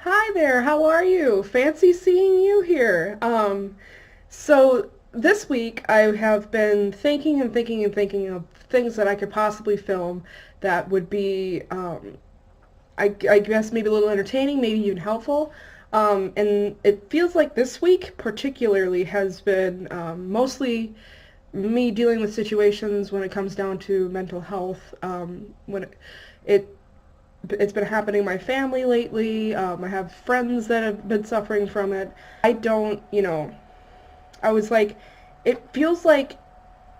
Hi there, how are you? Fancy seeing you here. So this week I have been thinking and thinking and thinking of things that I could possibly film that would be, I guess maybe a little entertaining, maybe even helpful. And it feels like this week particularly has been mostly me dealing with situations when it comes down to mental health. When it it's been happening in my family lately. I have friends that have been suffering from it. I don't, I was like, it feels like,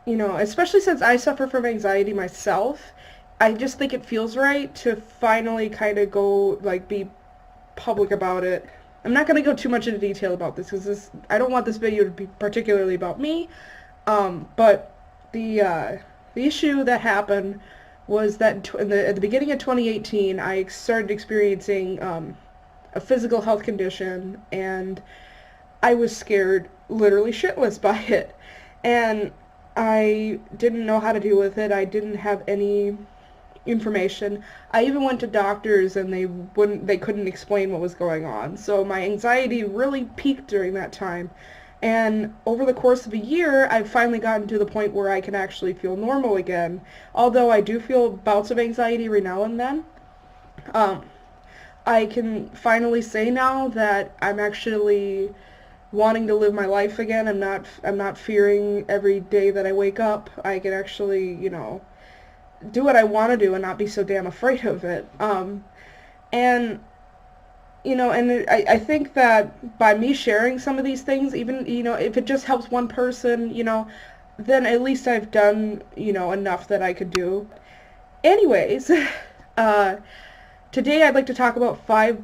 especially since I suffer from anxiety myself, I just think it feels right to finally kind of go, like, be public about it. I'm not going to go too much into detail about this because I don't want this video to be particularly about me. But the issue that happened was that at the beginning of 2018, I started experiencing a physical health condition, and I was scared literally shitless by it. And I didn't know how to deal with it. I didn't have any information. I even went to doctors and they couldn't explain what was going on. So my anxiety really peaked during that time. And over the course of a year, I've finally gotten to the point where I can actually feel normal again. Although I do feel bouts of anxiety every now and then. Um, I can finally say now that I'm actually wanting to live my life again. I'm not fearing every day that I wake up. I can actually, do what I want to do and not be so damn afraid of it. And I think that by me sharing some of these things, even, if it just helps one person, then at least I've done, enough that I could do. Anyways, uh, today I'd like to talk about five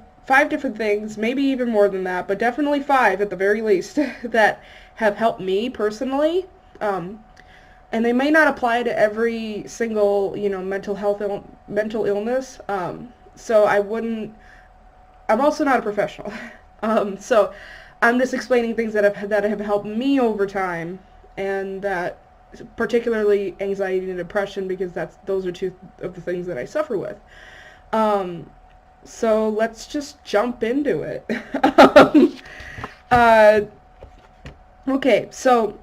different things, maybe even more than that, but definitely five at the very least, that have helped me personally. And they may not apply to every single, mental illness. So I wouldn't. I'm also not a professional. So I'm just explaining things that have helped me over time, and that particularly anxiety and depression, because those are two of the things that I suffer with. Um, so let's just jump into it. um, uh, okay, so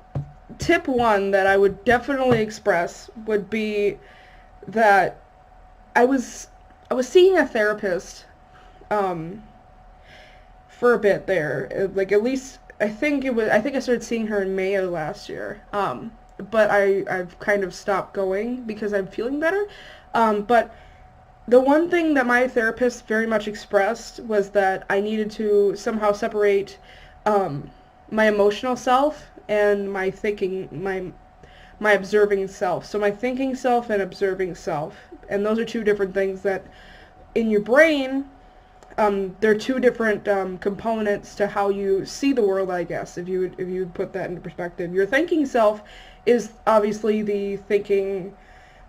tip one that I would definitely express would be that I was I was seeing a therapist um, for a bit there. Like, at least I think I started seeing her in May of last year. But I've kind of stopped going because I'm feeling better. But the one thing that my therapist very much expressed was that I needed to somehow separate um, my emotional self and my observing self. So my thinking self and observing self, and those are two different things that in your brain, there are two different components to how you see the world, I guess, if you would put that into perspective. Your thinking self is obviously the thinking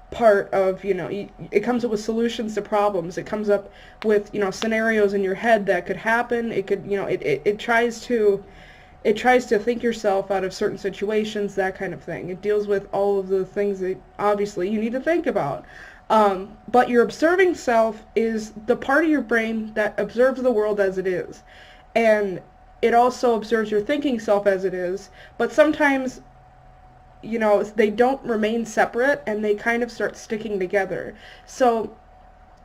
part of, it comes up with solutions to problems. It comes up with, scenarios in your head that could happen. It could, it tries to think yourself out of certain situations, that kind of thing. It deals with all of the things that obviously you need to think about. But your observing self is the part of your brain that observes the world as it is. And it also observes your thinking self as it is. But sometimes, they don't remain separate and they kind of start sticking together. So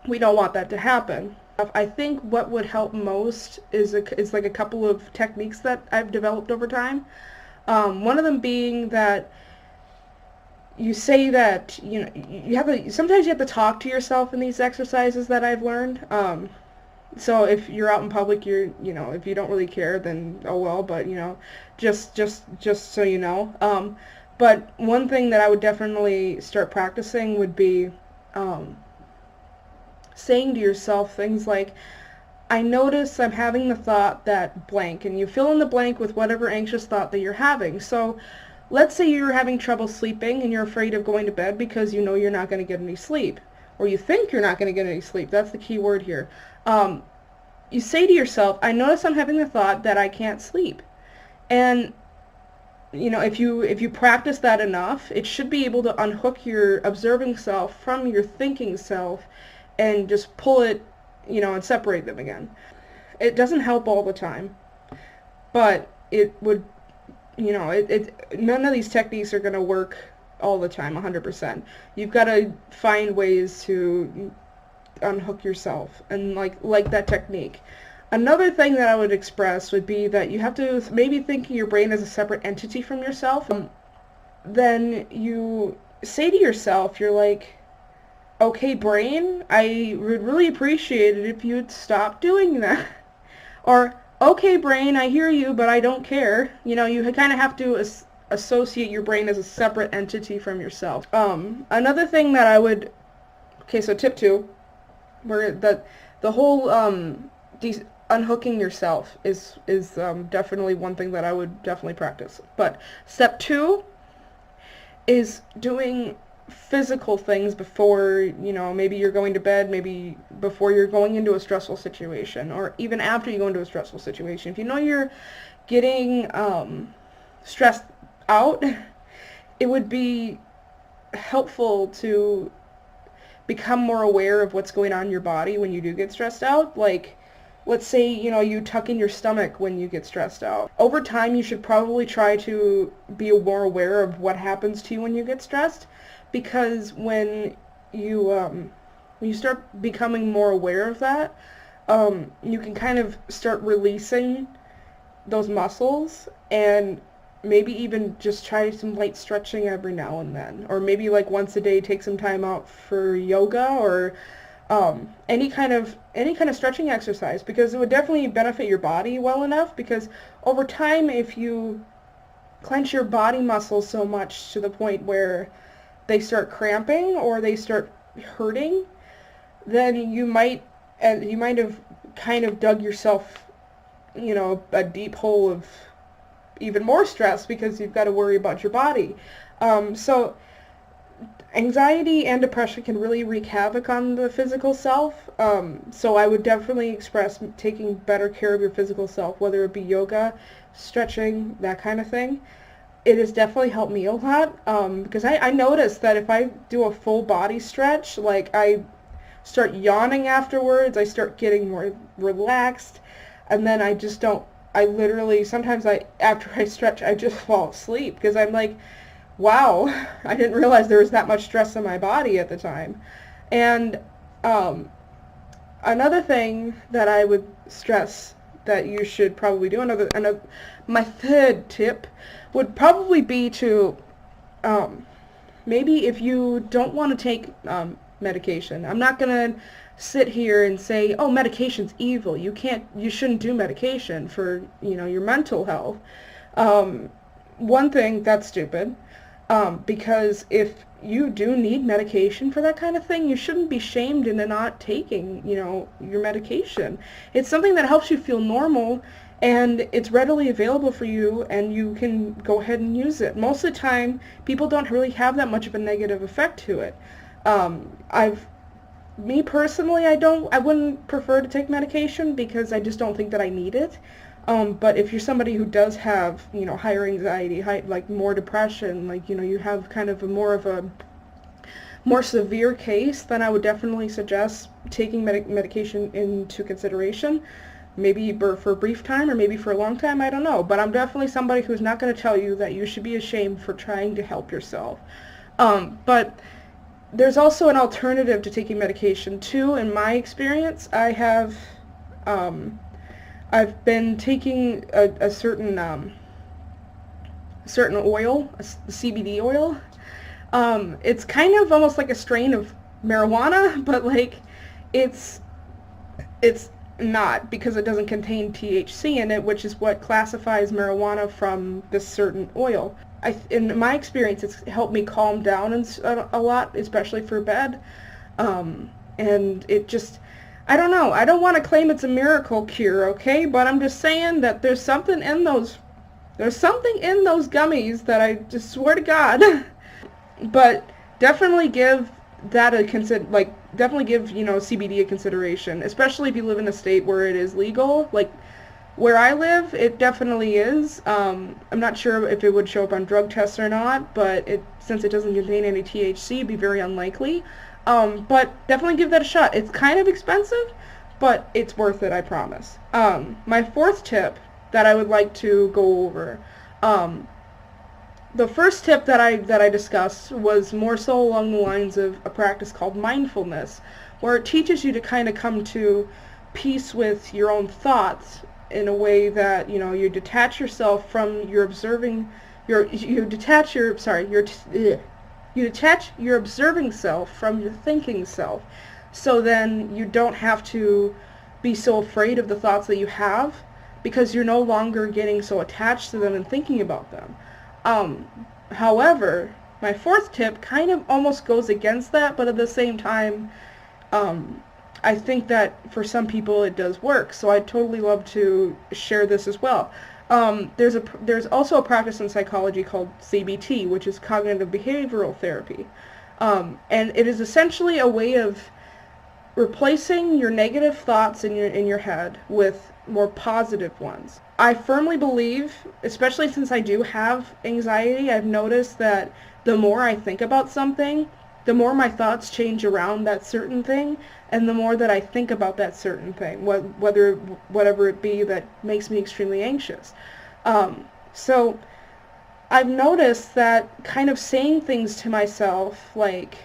we don't want that to happen. I think what would help most is like a couple of techniques that I've developed over time. One of them being that you say that, sometimes you have to talk to yourself in these exercises that I've learned. So if you're out in public, if you don't really care, then oh well, but just so you know. But one thing that I would definitely start practicing would be saying to yourself things like, I notice I'm having the thought that blank, and you fill in the blank with whatever anxious thought that you're having. So let's say you're having trouble sleeping and you're afraid of going to bed because you know you're not going to get any sleep, or you think you're not going to get any sleep. That's the key word here. You say to yourself, I notice I'm having the thought that I can't sleep. And if you practice that enough, it should be able to unhook your observing self from your thinking self and just pull it, and separate them again. It doesn't help all the time, but it would, none of these techniques are going to work all the time 100%. You've got to find ways to unhook yourself and like that technique. Another thing that I would express would be that you have to maybe think of your brain as a separate entity from yourself. Then you say to yourself, you're like, okay, brain, I would really appreciate it if you'd stop doing that. Or, okay, brain, I hear you, but I don't care. You kind of have to associate your brain as a separate entity from yourself. Another thing that I would, okay, so tip 2, where the whole unhooking yourself is definitely one thing that I would definitely practice. But step 2 is doing physical things before, maybe you're going to bed, maybe before you're going into a stressful situation, or even after you go into a stressful situation. If you know you're getting stressed out, it would be helpful to become more aware of what's going on in your body when you do get stressed out. Like, let's say, you tuck in your stomach when you get stressed out. Over time, you should probably try to be more aware of what happens to you when you get stressed, because when you start becoming more aware of that, you can kind of start releasing those muscles, and maybe even just try some light stretching every now and then, or maybe like once a day take some time out for yoga, or any kind of stretching exercise, because it would definitely benefit your body well enough, because over time, if you clench your body muscles so much to the point where they start cramping or they start hurting, then you might have kind of dug yourself, a deep hole of even more stress, because you've got to worry about your body. So anxiety and depression can really wreak havoc on the physical self. So I would definitely express taking better care of your physical self, whether it be yoga, stretching, that kind of thing. It has definitely helped me a lot, because I noticed that if I do a full body stretch, like I start yawning afterwards, I start getting more relaxed, and then I literally, sometimes after I stretch, I just fall asleep, because I'm like, wow, I didn't realize there was that much stress in my body at the time. And another thing that I would stress that you should probably do, my third tip would probably be to, maybe if you don't want to take medication, I'm not going to sit here and say, oh, medication's evil. You shouldn't do medication for, your mental health. One thing, that's stupid. Because if you do need medication for that kind of thing, you shouldn't be shamed into not taking, your medication. It's something that helps you feel normal, and it's readily available for you, and you can go ahead and use it. Most of the time, people don't really have that much of a negative effect to it. Me personally, I wouldn't prefer to take medication, because I just don't think that I need it. But if you're somebody who does have, higher anxiety, like more depression, like, you have kind of more of a more severe case, then I would definitely suggest taking medication into consideration. Maybe for a brief time, or maybe for a long time, I don't know. But I'm definitely somebody who's not going to tell you that you should be ashamed for trying to help yourself. But there's also an alternative to taking medication, too. In my experience, I've been taking a certain oil, a CBD oil. It's kind of almost like a strain of marijuana, but like it's not, because it doesn't contain THC in it, which is what classifies marijuana from this certain oil. In my experience, it's helped me calm down a lot, especially for bed. And it just, I don't know. I don't want to claim it's a miracle cure, okay? But I'm just saying that there's something in those gummies that I just swear to God. But definitely give that definitely give, CBD a consideration, especially if you live in a state where it is legal. Like where I live, it definitely is. I'm not sure if it would show up on drug tests or not, but since it doesn't contain any THC, it'd be very unlikely. But definitely give that a shot. It's kind of expensive, but it's worth it, I promise. My fourth tip that I would like to go over, um, the first tip that I discussed was more so along the lines of a practice called mindfulness, where it teaches you to kind of come to peace with your own thoughts in a way that, you know, you detach yourself from your observing you detach your sorry your you detach your observing self from your thinking self, so then you don't have to be so afraid of the thoughts that you have, because you're no longer getting so attached to them and thinking about them. um, However, my fourth tip kind of almost goes against that, but at the same time, um, I think that for some people it does work, so I'd totally love to share this as well. There's also a practice in psychology called CBT, which is cognitive behavioral therapy, and it is essentially a way of replacing your negative thoughts in your head with more positive ones. I firmly believe, especially since I do have anxiety, I've noticed that the more I think about something, the more my thoughts change around that certain thing, and the more that I think about that certain thing, whatever it be that makes me extremely anxious. So I've noticed that kind of saying things to myself like,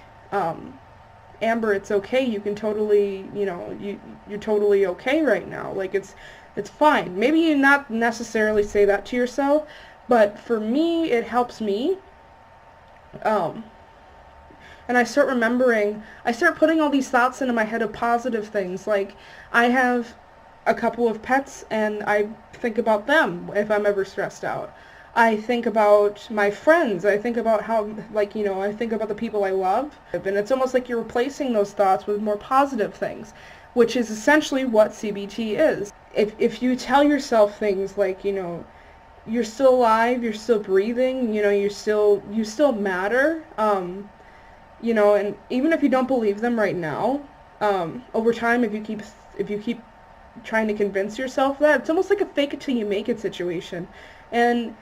Amber, it's okay. You can totally, you know, you're totally okay right now. Like it's fine. Maybe you not necessarily say that to yourself, but for me, it helps me. Um, and I start putting all these thoughts into my head of positive things. Like, I have a couple of pets, and I think about them if I'm ever stressed out. I think about my friends. I think about how, like, you know, I think about the people I love. And it's almost like you're replacing those thoughts with more positive things, which is essentially what CBT is. If you tell yourself things like, you know, you're still alive, you're still breathing, you know, you still matter, you know, and even if you don't believe them right now, over time, if you keep trying to convince yourself that, it's almost like a fake it till you make it situation, and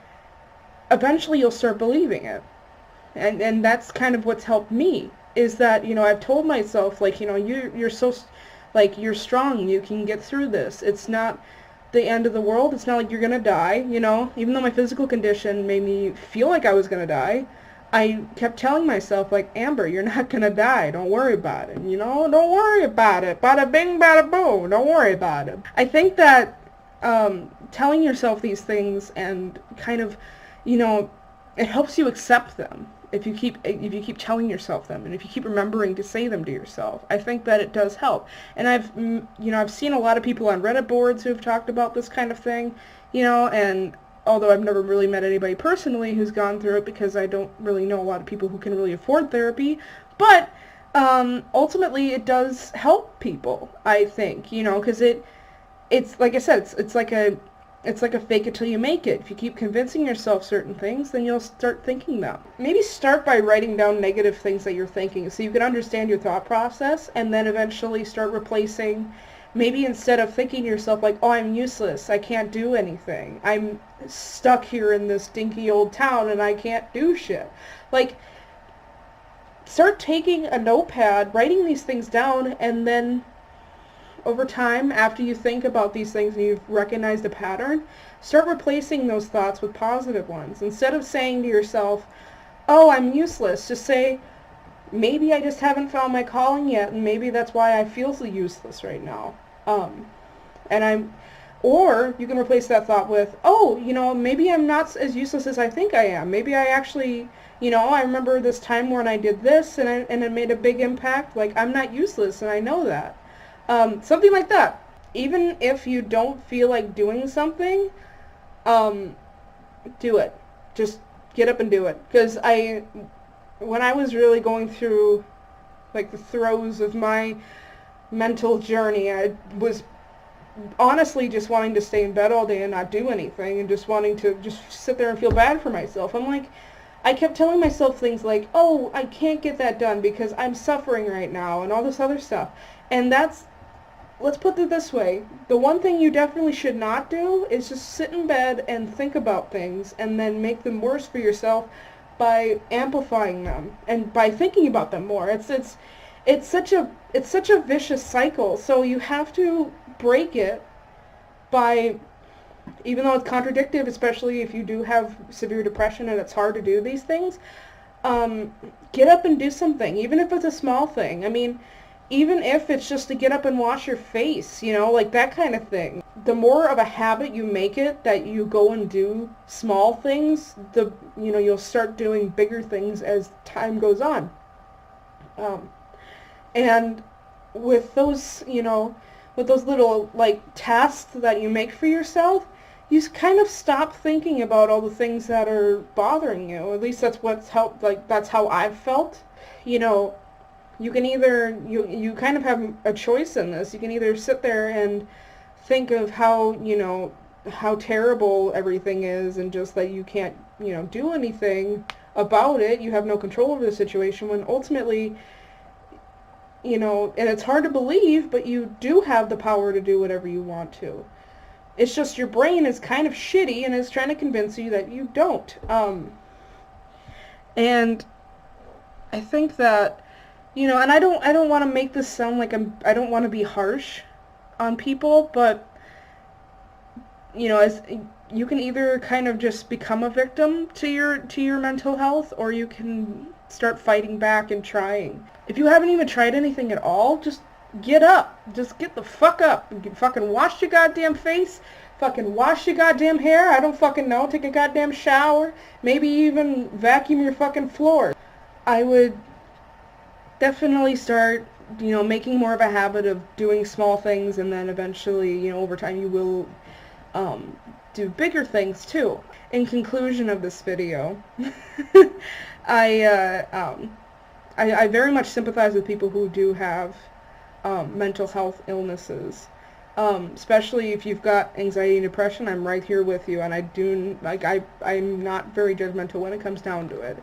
eventually you'll start believing it. And that's kind of what's helped me, is that, you know, I've told myself, like, you know, you're so, like, you're strong, you can get through this. It's not the end of the world. It's not like you're gonna die, you know. Even though my physical condition made me feel like I was gonna die, I kept telling myself, like, Amber, you're not gonna die. Don't worry about it. You know, don't worry about it. Bada bing, bada boom. Don't worry about it. I think that telling yourself these things and kind of, you know, it helps you accept them if you keep telling yourself them, and if you keep remembering to say them to yourself. I think that it does help. And I've seen a lot of people on Reddit boards who have talked about this kind of thing, you know, and although I've never really met anybody personally who's gone through it, because I don't really know a lot of people who can really afford therapy, but ultimately it does help people, I think, you know, because it's like I said, it's like a fake it till you make it. If you keep convincing yourself certain things, then you'll start thinking them. Maybe start by writing down negative things that you're thinking so you can understand your thought process, and then eventually start replacing, maybe instead of thinking to yourself like, oh, I'm useless, I can't do anything, I'm stuck here in this dinky old town and I can't do shit. Like, start taking a notepad, writing these things down, and then over time, after you think about these things and you've recognized a pattern, start replacing those thoughts with positive ones. Instead of saying to yourself, oh, I'm useless, just say, maybe I just haven't found my calling yet, and maybe that's why I feel so useless right now. Or you can replace that thought with, oh, you know, maybe I'm not as useless as I think I am. Maybe I actually, you know, I remember this time when I did this and it made a big impact. Like, I'm not useless, and I know that. Something like that. Even if you don't feel like doing something, do it. Just get up and do it. Because when I was really going through, like, the throes of my mental journey, I was honestly just wanting to stay in bed all day and not do anything, and just wanting to just sit there and feel bad for myself. I'm like, I kept telling myself things like, oh, I can't get that done because I'm suffering right now, and all this other stuff. And let's put it this way, the one thing you definitely should not do is just sit in bed and think about things and then make them worse for yourself by amplifying them and by thinking about them more. it's such a vicious cycle. So you have to break it by, even though it's contradictive, especially if you do have severe depression and it's hard to do these things, get up and do something, even if it's a small thing. I mean, even if it's just to get up and wash your face, like that kind of thing. The more of a habit you make it that you go and do small things, you'll start doing bigger things as time goes on. And with those, with those little like tasks that you make for yourself, you kind of stop thinking about all the things that are bothering you. At least that's what's helped. Like that's how I've felt. You can either you kind of have a choice in this. You can either sit there and think of how terrible everything is and just that you can't do anything about it. You have no control over the situation when ultimately and it's hard to believe, but you do have the power to do whatever you want to. It's just your brain is kind of shitty and is trying to convince you that you don't. And I think that, and I don't want to make this sound like I don't want to be harsh on people, but, as you can either kind of just become a victim to your mental health, or you can start fighting back and trying. If you haven't even tried anything at all, just get up. Just get the fuck up. Fucking wash your goddamn face. Fucking wash your goddamn hair. I don't fucking know. Take a goddamn shower. Maybe even vacuum your fucking floor. I would definitely start, making more of a habit of doing small things, and then eventually, over time you will do bigger things too. In conclusion of this video, I very much sympathize with people who do have mental health illnesses, especially if you've got anxiety and depression. I'm right here with you, and I'm not very judgmental when it comes down to it.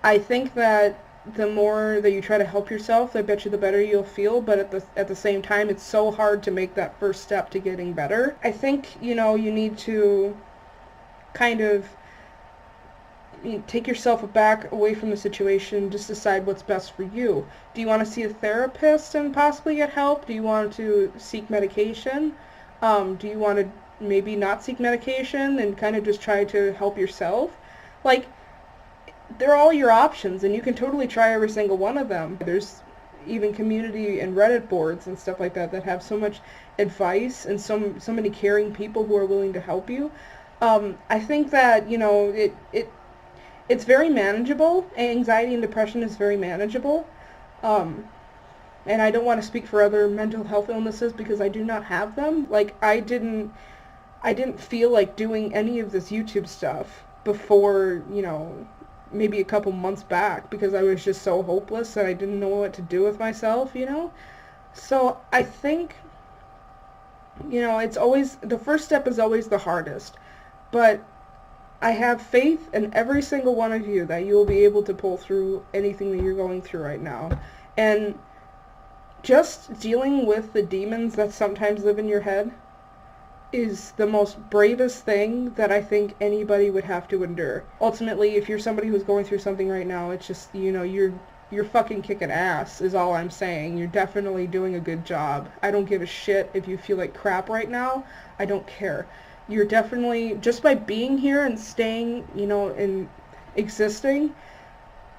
I think that the more that you try to help yourself, I bet you the better you'll feel, but at the same time, it's so hard to make that first step to getting better. I think, you need to kind of take yourself back away from the situation, just decide what's best for you. Do you want to see a therapist and possibly get help? Do you want to seek medication? Do you want to maybe not seek medication and kind of just try to help yourself? Like, they're all your options, and you can totally try every single one of them. There's even community and Reddit boards and stuff like that have so much advice and so many caring people who are willing to help you. I think that, it's very manageable. Anxiety and depression is very manageable. And I don't want to speak for other mental health illnesses because I do not have them. Like, I didn't feel like doing any of this YouTube stuff before, maybe a couple months back, because I was just so hopeless and I didn't know what to do with myself, So I think, it's always, the first step is always the hardest. But I have faith in every single one of you that you will be able to pull through anything that you're going through right now. And just dealing with the demons that sometimes live in your head is the most bravest thing that I think anybody would have to endure. Ultimately, if you're somebody who's going through something right now, it's just, you're fucking kicking ass is all I'm saying. You're definitely doing a good job. I don't give a shit if you feel like crap right now. I don't care. You're definitely, just by being here and staying, and existing,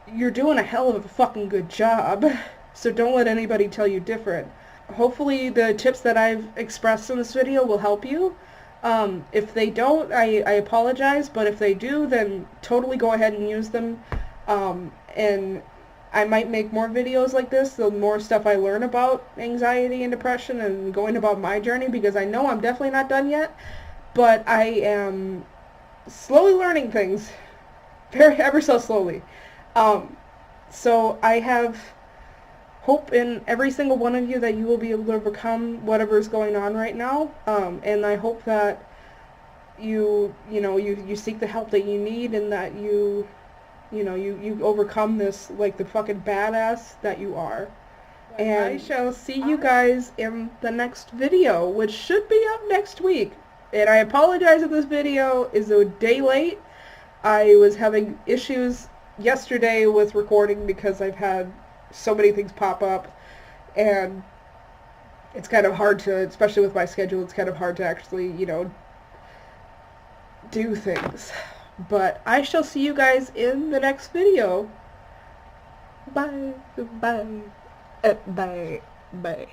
you're doing a hell of a fucking good job. So don't let anybody tell you different. Hopefully the tips that I've expressed in this video will help you. If they don't, I apologize, but if they do, then totally go ahead and use them. And I might make more videos like this, the more stuff I learn about anxiety and depression and going about my journey, because I know I'm definitely not done yet, but I am slowly learning things, ever so slowly. So I have hope in every single one of you that you will be able to overcome whatever is going on right now, and I hope that you seek the help that you need, and that you overcome this like the fucking badass that you are. And I shall see you guys in the next video, which should be up next week. And I apologize if this video is a day late. I was having issues yesterday with recording because I've had so many things pop up. and it's kind of hard to, especially with my schedule, it's kind of hard to actually, do things. But I shall see you guys in the next video. Bye. Bye. Bye. Bye.